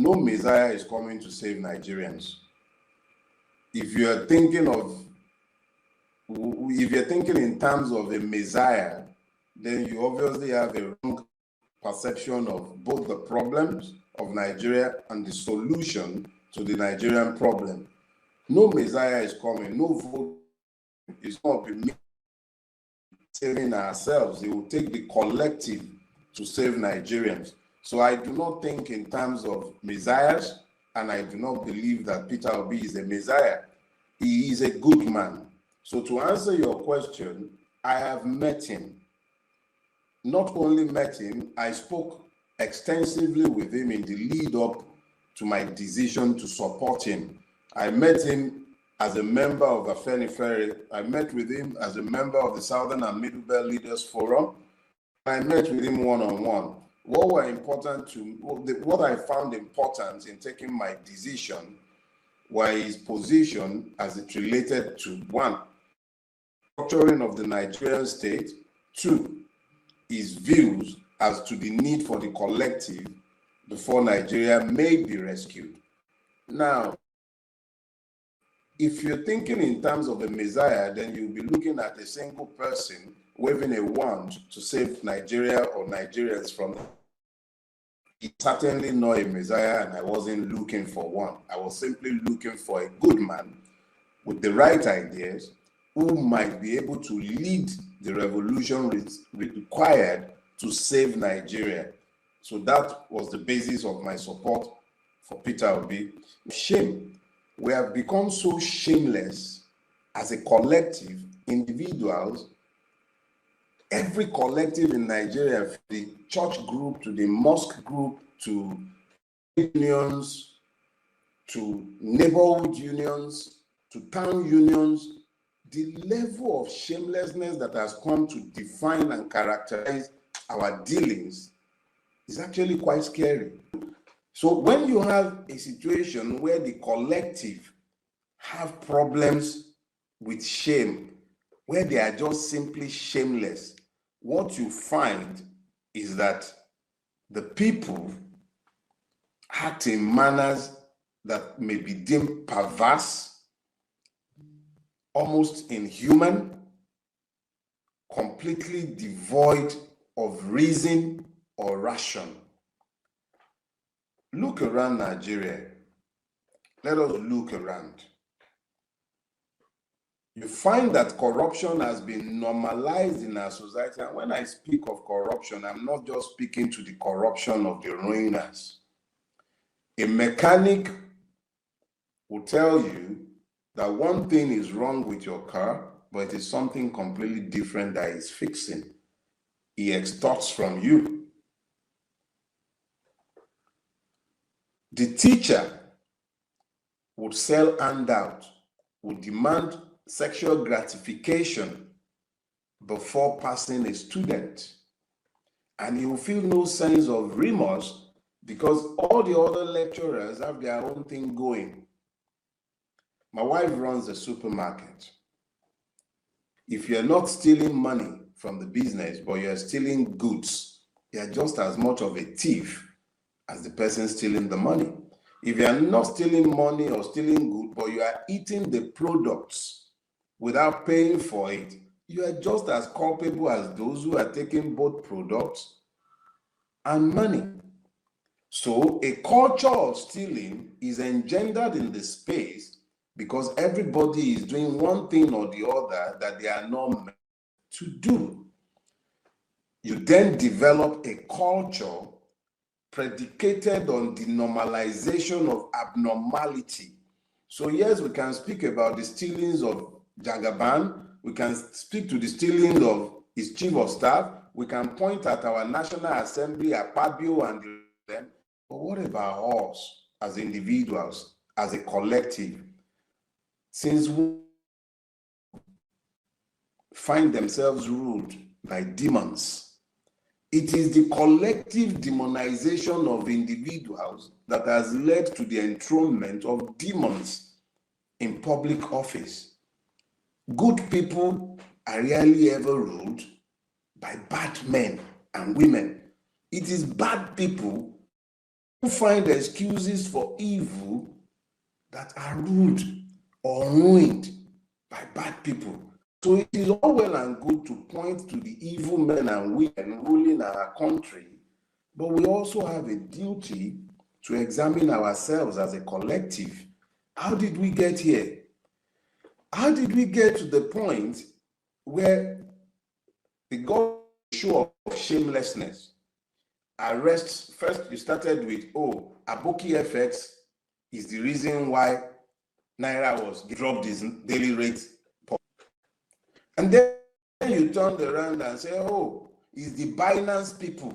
no Messiah is coming to save Nigerians. If you're thinking in terms of a Messiah, then you obviously have a wrong perception of both the problems of Nigeria and the solution to the Nigerian problem. No Messiah is coming, no vote is not be saving ourselves. It will take the collective to save Nigerians. So I do not think in terms of messiahs, and I do not believe that Peter Obi is a messiah. He is a good man. So to answer your question, I have met him. Not only met him, I spoke extensively with him in the lead up to my decision to support him. I met him as a member of Afenifere. I met with him as a member of the Southern and Middle Belt Leaders Forum. I met with him one-on-one. What I found important in taking my decision was his position as it related to, one, structuring of the Nigerian state, two, his views as to the need for the collective before Nigeria may be rescued. Now, if you're thinking in terms of a messiah, then you'll be looking at a single person waving a wand to save Nigeria or Nigerians from it. It's certainly not a messiah, and I wasn't looking for one. I was simply looking for a good man with the right ideas who might be able to lead the revolution required to save Nigeria. So that was the basis of my support for Peter Obi. Shame. We have become so shameless as a collective, individuals. Every collective in Nigeria, from the church group to the mosque group to unions, to neighborhood unions, to town unions, the level of shamelessness that has come to define and characterize our dealings is actually quite scary. So when you have a situation where the collective have problems with shame, where they are just simply shameless, what you find is that the people act in manners that may be deemed perverse, almost inhuman, completely devoid of reason or ration. Look around Nigeria. Let us look around. You find that corruption has been normalized in our society. And when I speak of corruption, I'm not just speaking to the corruption of the ruiners. A mechanic will tell you that one thing is wrong with your car, but it is something completely different that he's fixing. He extorts from you. The teacher would sell handout, would demand sexual gratification before passing a student. And he will feel no sense of remorse because all the other lecturers have their own thing going. My wife runs a supermarket. If you're not stealing money from the business, but you're stealing goods, you're just as much of a thief as the person stealing the money. If you're not stealing money or stealing goods, but you are eating the products without paying for it, you are just as culpable as those who are taking both products and money. So a culture of stealing is engendered in the space because everybody is doing one thing or the other that they are not meant to do. You then develop a culture predicated on the normalization of abnormality. So yes, we can speak about the stealings of Jagaban, we can speak to the stealing of his chief of staff, we can point at our National Assembly, Akpabio and them, but what about us as individuals, as a collective? Since we find themselves ruled by demons, it is the collective demonization of individuals that has led to the enthronement of demons in public office. Good people are rarely ever ruled by bad men and women. It is bad people who find excuses for evil that are ruled or ruined by bad people. So it is all well and good to point to the evil men and women ruling our country, but we also have a duty to examine ourselves as a collective. How did we get here? How did we get to the point where the government show of shamelessness? Arrests, first you started with, Aboki FX is the reason why Naira was dropped his daily rate. And then you turned around and say, it's the Binance people.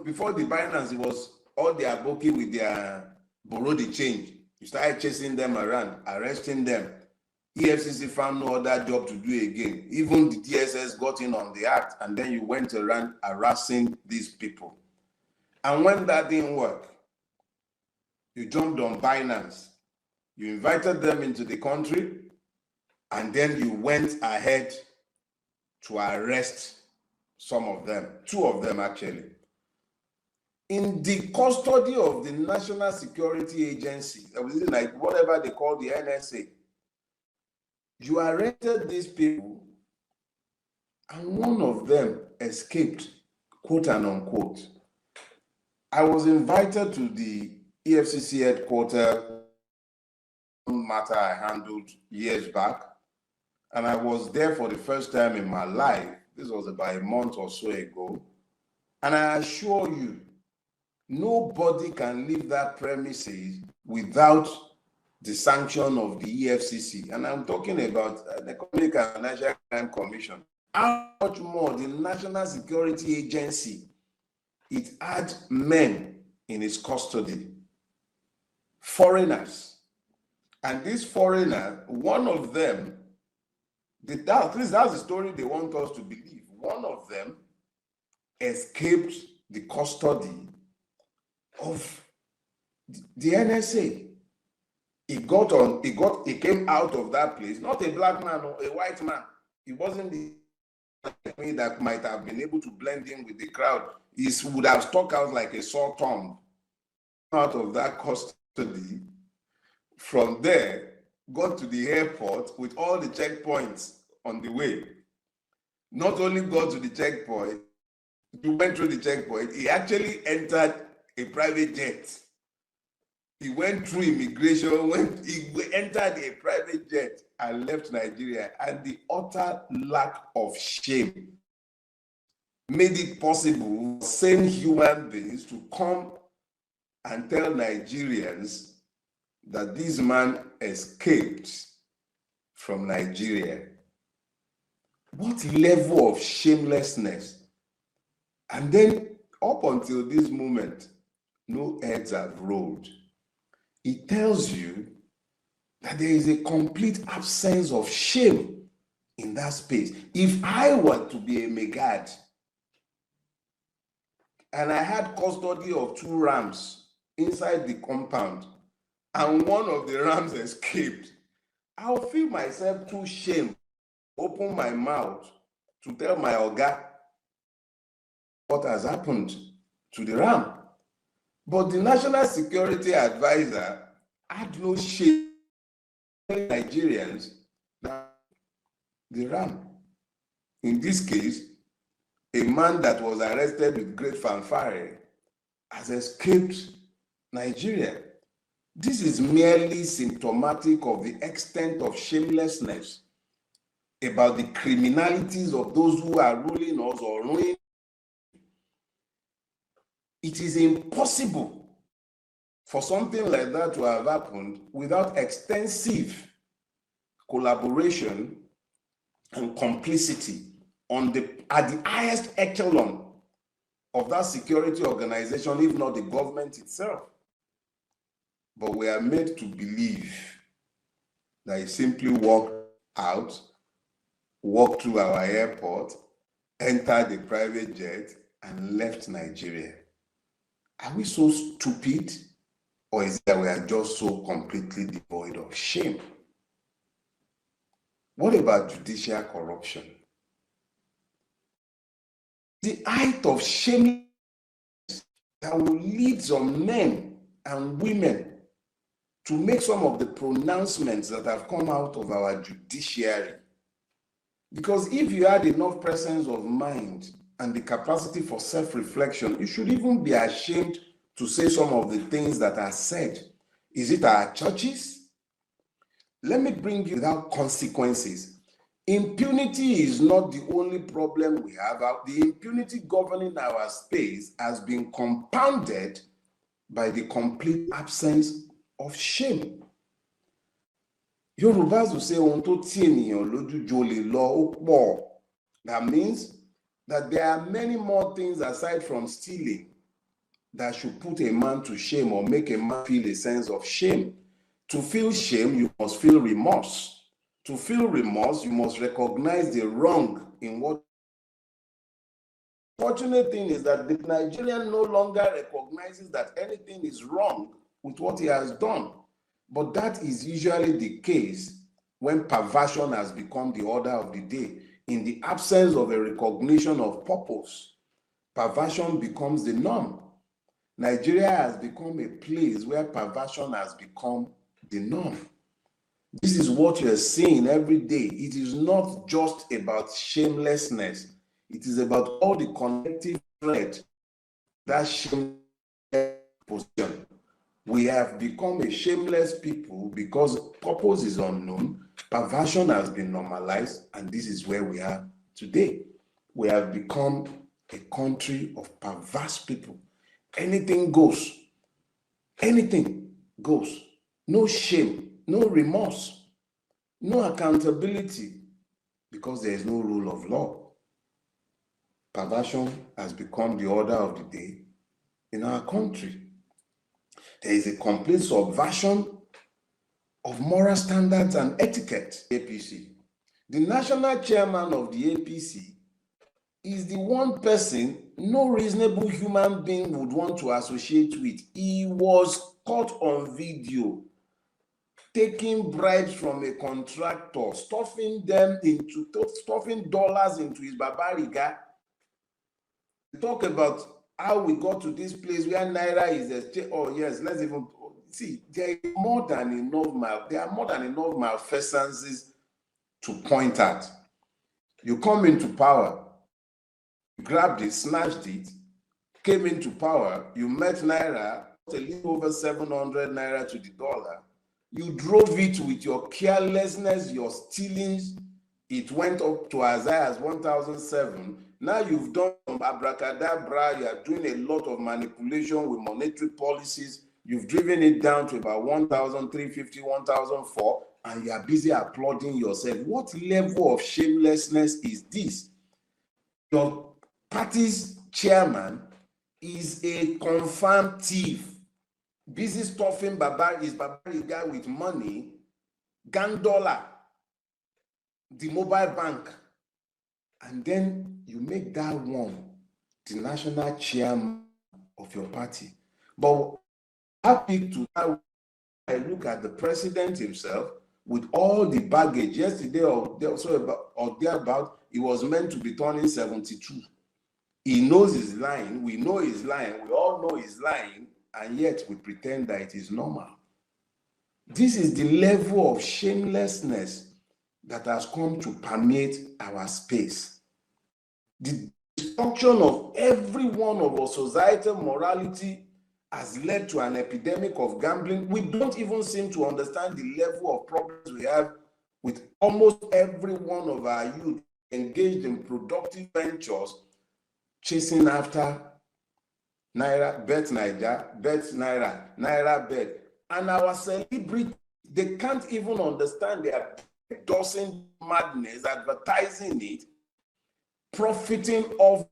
Before the Binance, it was all the Aboki with their borrow the change. You started chasing them around, arresting them. EFCC found no other job to do again. Even the DSS got in on the act, and then you went around harassing these people. And when that didn't work, you jumped on Binance. You invited them into the country, and then you went ahead to arrest some of them, 2 of them actually. In the custody of the National Security Agency, like whatever they call the NSA, you arrested these people, and one of them escaped, quote and unquote. I was invited to the EFCC headquarters matter I handled years back, and I was there for the first time in my life. This was about a month or so ago, and I assure you, nobody can leave that premises without the sanction of the EFCC. And I'm talking about the Economic and Financial Crime Commission. How much more the National Security Agency, it had men in its custody, foreigners. And this foreigner, one of them, at least that's the story they want us to believe, one of them escaped the custody of the NSA. He came out of that place, not a black man or a white man. He wasn't the me that might have been able to blend in with the crowd. He would have stuck out like a sore thumb. Out of that custody, from there, got to the airport with all the checkpoints on the way. Not only got to the checkpoint, he went through the checkpoint, he actually entered a private jet. He went through immigration, he entered a private jet and left Nigeria. And the utter lack of shame made it possible for sane human beings to come and tell Nigerians that this man escaped from Nigeria. What level of shamelessness? And then up until this moment, no heads have rolled. It tells you that there is a complete absence of shame in that space. If I were to be a megad and I had custody of 2 rams inside the compound and one of the rams escaped, I'll feel myself too shame, open my mouth to tell my Oga what has happened to the ram. But the National Security Advisor had no shame telling Nigerians that the ram, in this case, a man that was arrested with great fanfare, has escaped Nigeria. This is merely symptomatic of the extent of shamelessness about the criminalities of those who are ruling us or ruling. It is impossible for something like that to have happened without extensive collaboration and complicity at the highest echelon of that security organization, if not the government itself. But we are made to believe that he simply walked out, walked through our airport, entered the private jet, and left Nigeria. Are we so stupid, or is it that we are just so completely devoid of shame? What about judicial corruption? The height of shame that will lead some men and women to make some of the pronouncements that have come out of our judiciary. Because if you had enough presence of mind and the capacity for self-reflection, you should even be ashamed to say some of the things that are said. Is it our churches? Let me bring you without consequences. Impunity is not the only problem we have. The impunity governing our space has been compounded by the complete absence of shame. Yorùbá will say, ohun tó tí ènìyàn lójú jò lè lọ ó pọ̀. That means that there are many more things aside from stealing that should put a man to shame or make a man feel a sense of shame. To feel shame, you must feel remorse. To feel remorse, you must recognize the wrong in what. The fortunate thing is that the Nigerian no longer recognizes that anything is wrong with what he has done. But that is usually the case when perversion has become the order of the day. In the absence of a recognition of purpose, perversion becomes the norm. Nigeria has become a place where perversion has become the norm. This is what you're seeing every day. It is not just about shamelessness. It is about all the connective thread that shameless position. We have become a shameless people because purpose is unknown, perversion has been normalized, and this is where we are today. We have become a country of perverse people. Anything goes. Anything goes. No shame, no remorse, no accountability, because there is no rule of law. Perversion has become the order of the day in our country. There is a complete subversion of moral standards and etiquette. APC. The national chairman of the APC is the one person no reasonable human being would want to associate with. He was caught on video taking bribes from a contractor, stuffing dollars into his babariga. Talk about how we got to this place where Naira is oh yes, let's even see, there are more than enough malfeasances to point at. You come into power, grabbed it, snatched it, came into power, you met Naira, a little over 700 Naira to the dollar. You drove it with your carelessness, your stealings. It went up to as high as 1,007. Now you've done some abracadabra, you're doing a lot of manipulation with monetary policies. You've driven it down to about 1,350, 1,004, and you're busy applauding yourself. What level of shamelessness is this? Your party's chairman is a confirmed thief, busy stuffing his babariga with money, gang dollar, the mobile bank, and then you make that one the national chairman of your party. But happy to that, I look at the president himself with all the baggage. Yesterday or thereabout, he was meant to be turning 72. He knows he's lying. We know he's lying. We all know he's lying, and yet we pretend that it is normal. This is the level of shamelessness that has come to permeate our space. The destruction of every one of our societal morality has led to an epidemic of gambling. We don't even seem to understand the level of problems we have with almost every one of our youth engaged in productive ventures, chasing after Naira, bet Naija, bet Naira, Naira bet. And our celebrities, they can't even understand. They are endorsing madness, advertising it, profiting off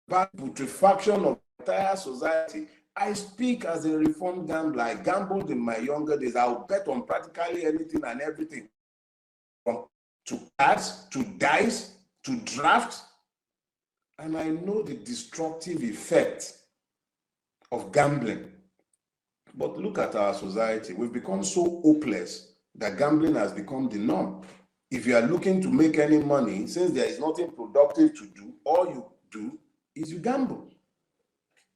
the putrefaction of the entire society. I speak as a reformed gambler. I gambled in my younger days. I'll bet on practically anything and everything, from to cards, to dice, to draft. And I know the destructive effect of gambling. But look at our society. We've become so hopeless that gambling has become the norm. If you are looking to make any money, since there is nothing productive to do, all you do is you gamble.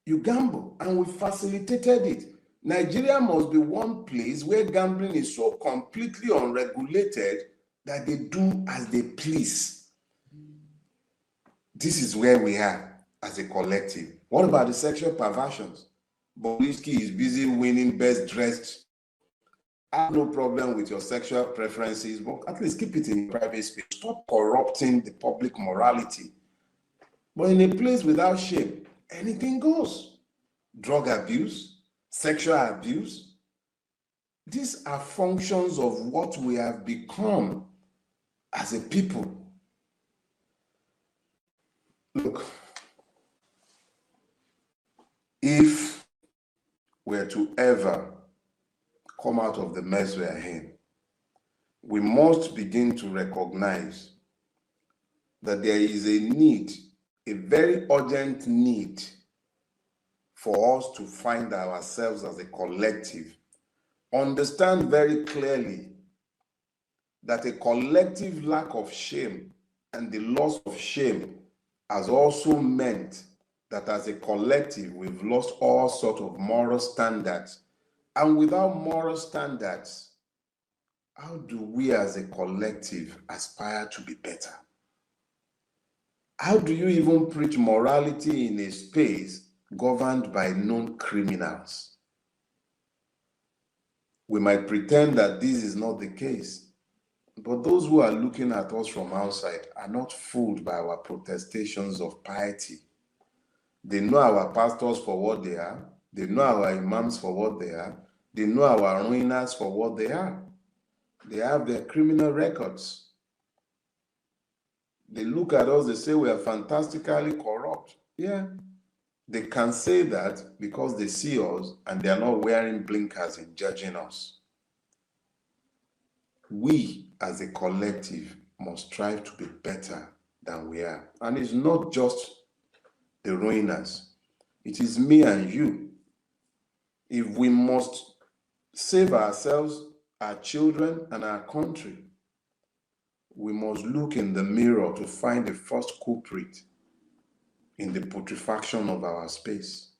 You gamble, and we facilitated it. Nigeria must be one place where gambling is so completely unregulated that they do as they please. This is where we are as a collective. What about the sexual perversions? Bobrisky is busy winning best dressed. I have no problem with your sexual preferences, but at least keep it in private space. Stop corrupting the public morality. But in a place without shame, anything goes. Drug abuse, sexual abuse. These are functions of what we have become as a people. Look, if we're to ever come out of the mess we are in, we must begin to recognize that there is a need, a very urgent need, for us to find ourselves as a collective. Understand very clearly that a collective lack of shame and the loss of shame has also meant that as a collective, we've lost all sorts of moral standards. And without moral standards, how do we as a collective aspire to be better? How do you even preach morality in a space governed by known criminals? We might pretend that this is not the case, but those who are looking at us from outside are not fooled by our protestations of piety. They know our pastors for what they are. They know our imams for what they are. They know our ruiners for what they are. They have their criminal records. They look at us, they say we are fantastically corrupt. Yeah, they can say that because they see us and they are not wearing blinkers in judging us. We as a collective must strive to be better than we are. And it's not just the ruiners. It is me and you. If we must save ourselves, our children, and our country, we must look in the mirror to find the first culprit in the putrefaction of our space.